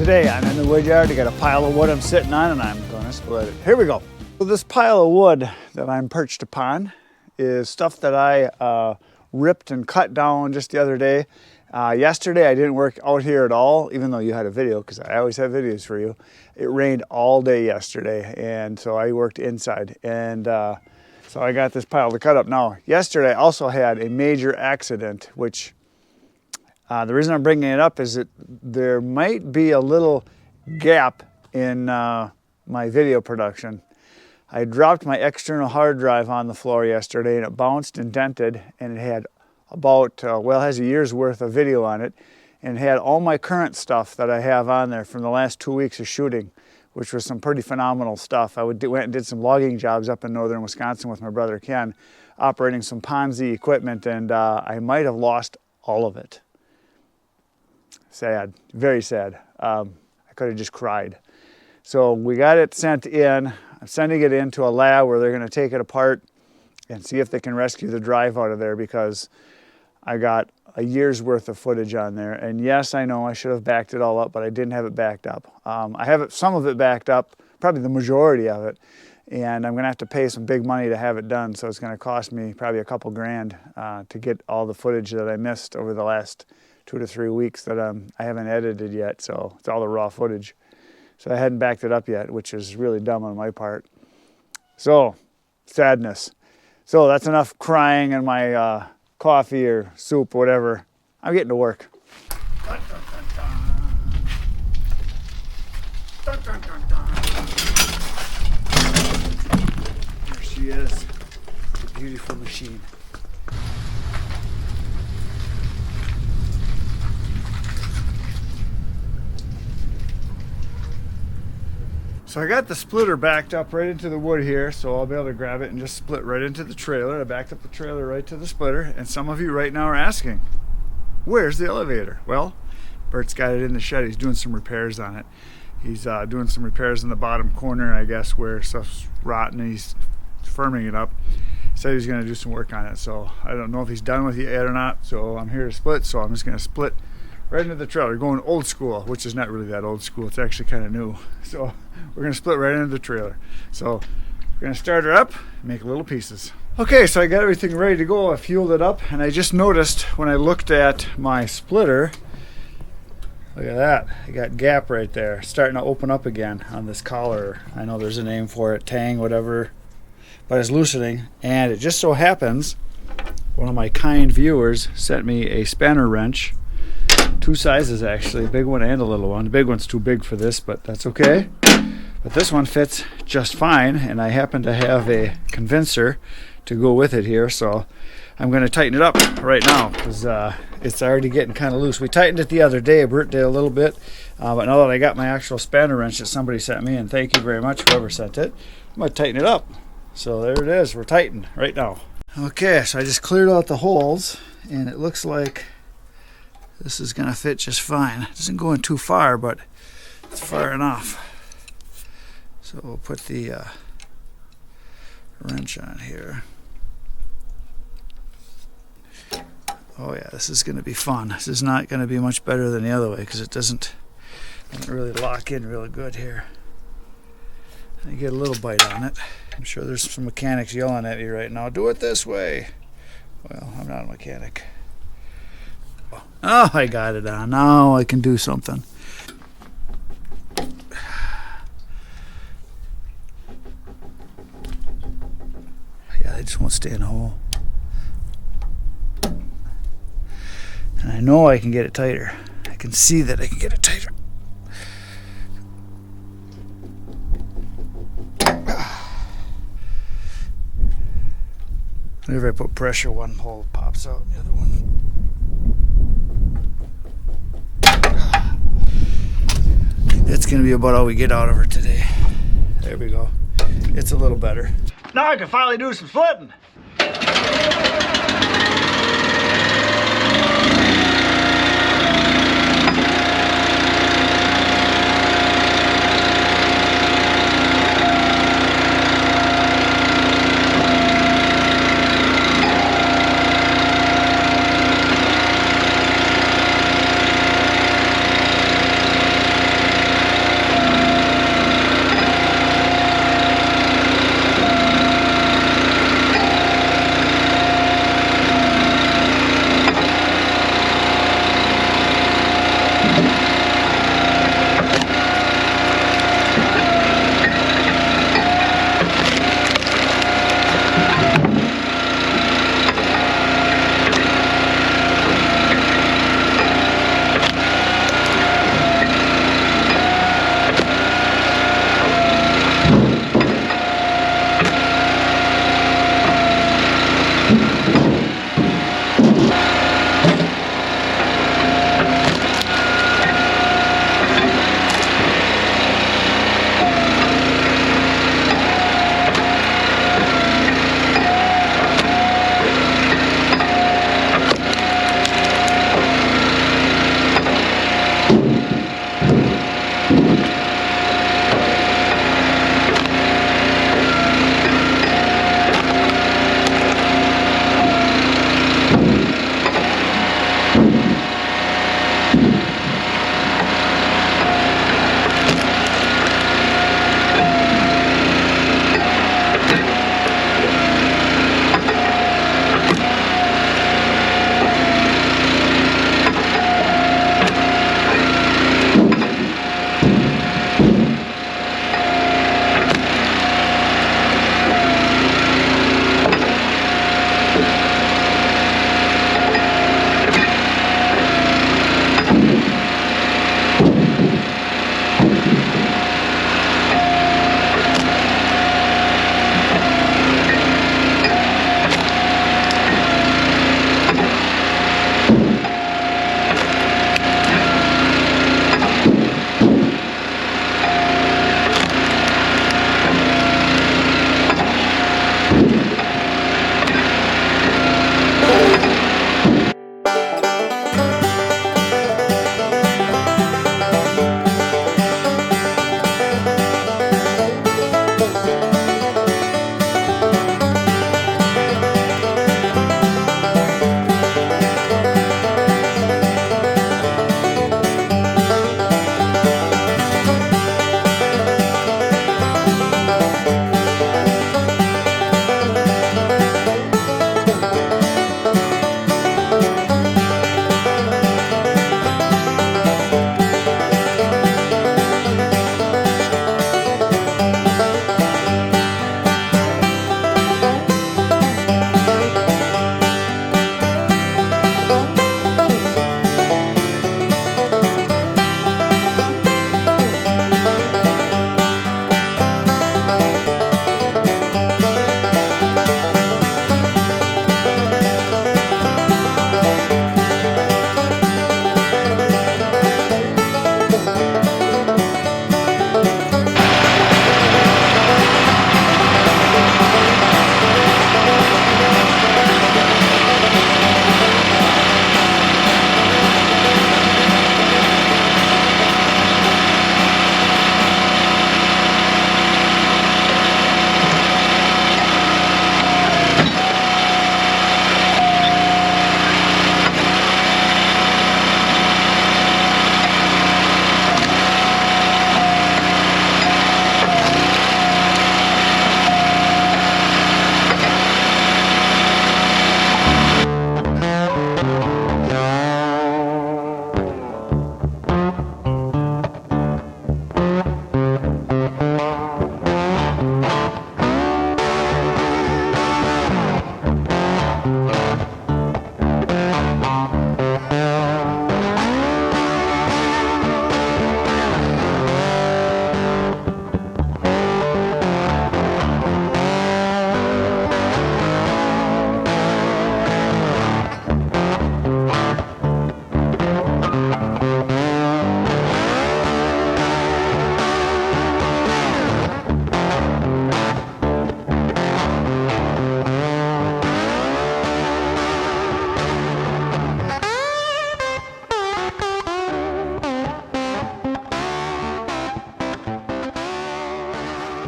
Today I'm in the wood yard. I got a pile of wood I'm sitting on and I'm going to split it. Here we go. So this pile of wood that I'm perched upon is stuff that I ripped and cut down just the other day. Yesterday I didn't work out here at all, even though you had a video, because I always have videos for you. It rained all day yesterday, and so I worked inside. And so I got this pile to cut up. Now, yesterday I also had a major accident, which the reason I'm bringing it up is that there might be a little gap in my video production. I dropped my external hard drive on the floor yesterday and it bounced and dented, and it had about, well, it has a year's worth of video on it, and it had all my current stuff that I have on there from the last 2 weeks of shooting, which was some pretty phenomenal stuff. I went and did some logging jobs up in northern Wisconsin with my brother Ken, operating some Ponzi equipment, and I might have lost all of it. Sad, very sad. I could have just cried. So we got it sent in. I'm sending it into a lab where they're going to take it apart and see if they can rescue the drive out of there, because I got a year's worth of footage on there. And yes, I know I should have backed it all up, but I didn't have it backed up. I have some of it backed up, probably the majority of it, and I'm going to have to pay some big money to have it done. So it's going to cost me probably a couple grand to get all the footage that I missed over the last 2 to 3 weeks that I haven't edited yet. So it's all the raw footage. So I hadn't backed it up yet, which is really dumb on my part. So, sadness. So that's enough crying and my coffee or soup, whatever. I'm getting to work. Dun, dun, dun, dun. Dun, dun, dun, dun. There she is, the beautiful machine. So I got the splitter backed up right into the wood here, so I'll be able to grab it and just split right into the trailer. I backed up the trailer right to the splitter, and some of you right now are asking, where's the elevator? Well, Bert's got it in the shed. He's doing some repairs on it. He's doing some repairs in the bottom corner, I guess, where stuff's rotten, and he's firming it up. He said he's going to do some work on it, so I don't know if he's done with it yet or not, so I'm here to split, so I'm just going to split right into the trailer, going old school, which is not really that old school. It's actually kind of new. So we're going to split right into the trailer. So we're going to start her up, make little pieces. Okay, so I got everything ready to go. I fueled it up, and I just noticed when I looked at my splitter, look at that. I got gap right there. It's starting to open up again on this collar. I know there's a name for it, tang, whatever, but it's loosening. And it just so happens one of my kind viewers sent me a spanner wrench. 2 sizes actually, a big one and a little one. The big one's too big for this, but that's okay. But this one fits just fine, and I happen to have a convincer to go with it here, so I'm going to tighten it up right now because it's already getting kind of loose. We tightened it the other day. Bert did a little bit, but now that I got my actual spanner wrench that somebody sent me, and thank you very much whoever sent it, I'm going to tighten it up. So there it is. We're tightened right now. Okay, so I just cleared out the holes, and it looks like this is going to fit just fine. It doesn't go in too far, but it's far enough. So we'll put the wrench on here. Oh yeah, this is going to be fun. This is not going to be much better than the other way because it doesn't really lock in really good here. I get a little bite on it. I'm sure there's some mechanics yelling at me right now. Do it this way. Well, I'm not a mechanic. Oh, I got it on. Now I can do something. Yeah, they just won't stay in the hole. And I know I can get it tighter. I can see that I can get it tighter. Whenever I put pressure, one hole pops out, the other one. That's going to be about all we get out of her today. There we go. It's a little better. Now I can finally do some splitting.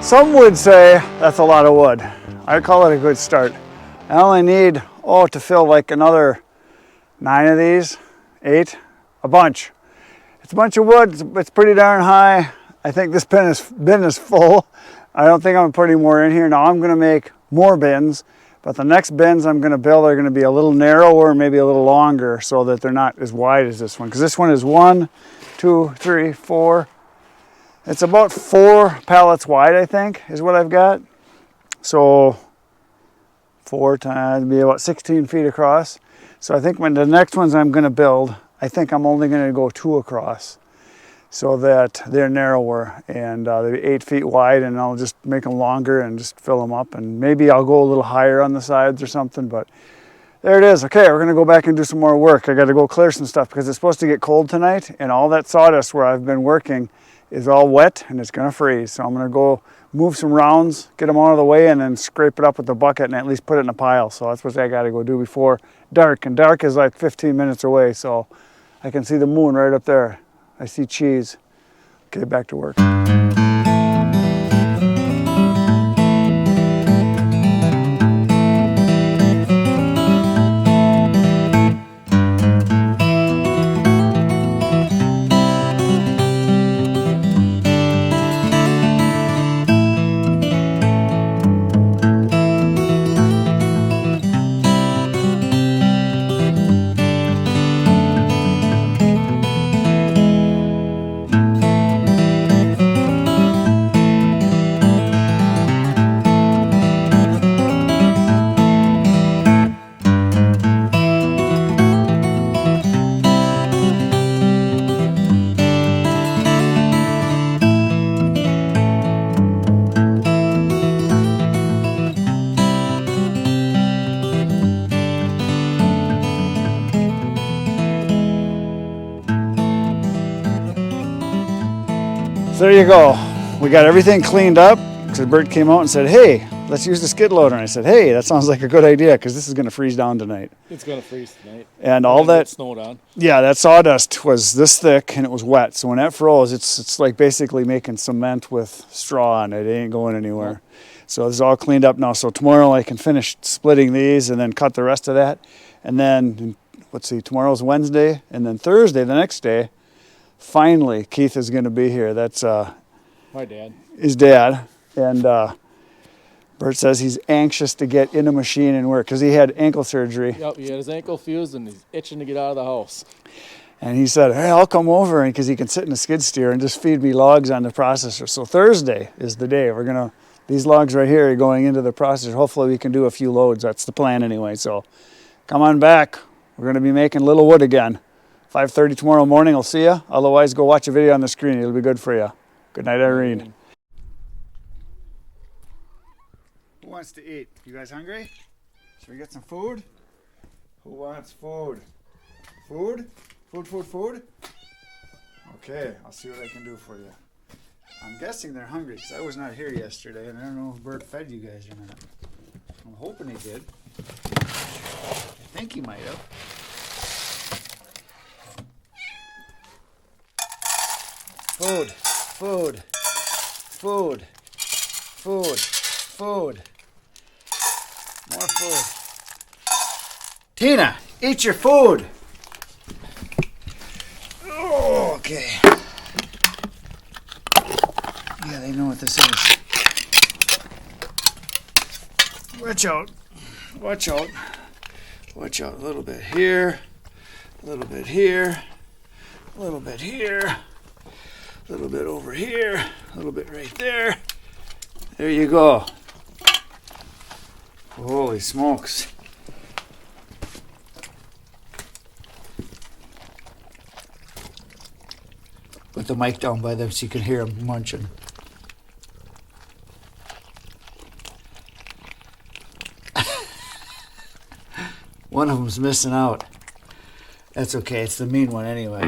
Some would say that's a lot of wood. I call it a good start. I only need, to fill like another 9 of these, 8, a bunch. It's a bunch of wood, it's pretty darn high. I think this bin is full. I don't think I'm gonna put any more in here. Now I'm gonna make more bins, but the next bins I'm gonna build are gonna be a little narrower, maybe a little longer, so that they're not as wide as this one. Because this one is 1, 2, 3, 4. It's about 4 pallets wide, I think, is what I've got. So 4 times, be about 16 feet across. So I think when the next ones I'm gonna build, I think I'm only gonna go 2 across so that they're narrower, and they're 8 feet wide, and I'll just make them longer and just fill them up, and maybe I'll go a little higher on the sides or something, but there it is. Okay, we're gonna go back and do some more work. I gotta go clear some stuff because it's supposed to get cold tonight, and all that sawdust where I've been working is all wet and it's gonna freeze. So I'm gonna go move some rounds, get them out of the way, and then scrape it up with the bucket and at least put it in a pile. So that's what I gotta go do before dark. And dark is like 15 minutes away, so I can see the moon right up there. I see cheese. Okay, back to work. So there you go. We got everything cleaned up because Bert came out and said, hey, let's use the skid loader. And I said, hey, that sounds like a good idea because this is going to freeze down tonight. It's going to freeze tonight. And all that snowed on. Yeah, that sawdust was this thick and it was wet. So when that froze, it's like basically making cement with straw on it. It ain't going anywhere. So it's all cleaned up now. So tomorrow I can finish splitting these and then cut the rest of that. And then, let's see, tomorrow's Wednesday. And then Thursday, the next day, finally, Keith is going to be here. That's my dad. His dad. And Bert says he's anxious to get in a machine and work because he had ankle surgery. Yep, he had his ankle fused and he's itching to get out of the house. And he said, hey, I'll come over because he can sit in a skid steer and just feed me logs on the processor. So Thursday is the day. These logs right here are going into the processor. Hopefully we can do a few loads. That's the plan anyway. So come on back. We're going to be making little wood again. 5:30 tomorrow morning, I'll see you. Otherwise, go watch a video on the screen. It'll be good for you. Good night, Irene. Who wants to eat? You guys hungry? Should we get some food? Who wants food? Food? Food? Okay, I'll see what I can do for you. I'm guessing they're hungry because I was not here yesterday and I don't know if Bert fed you guys or not. I'm hoping he did. I think he might have. Food. More food. Tina, eat your food. Oh, okay. Yeah, they know what this is. Watch out. A little bit here. A little bit here. A little bit here. A little bit over here, a little bit right there. There you go. Holy smokes. Put the mic down by them so you can hear them munching. One of them's missing out. That's okay, it's the mean one anyway.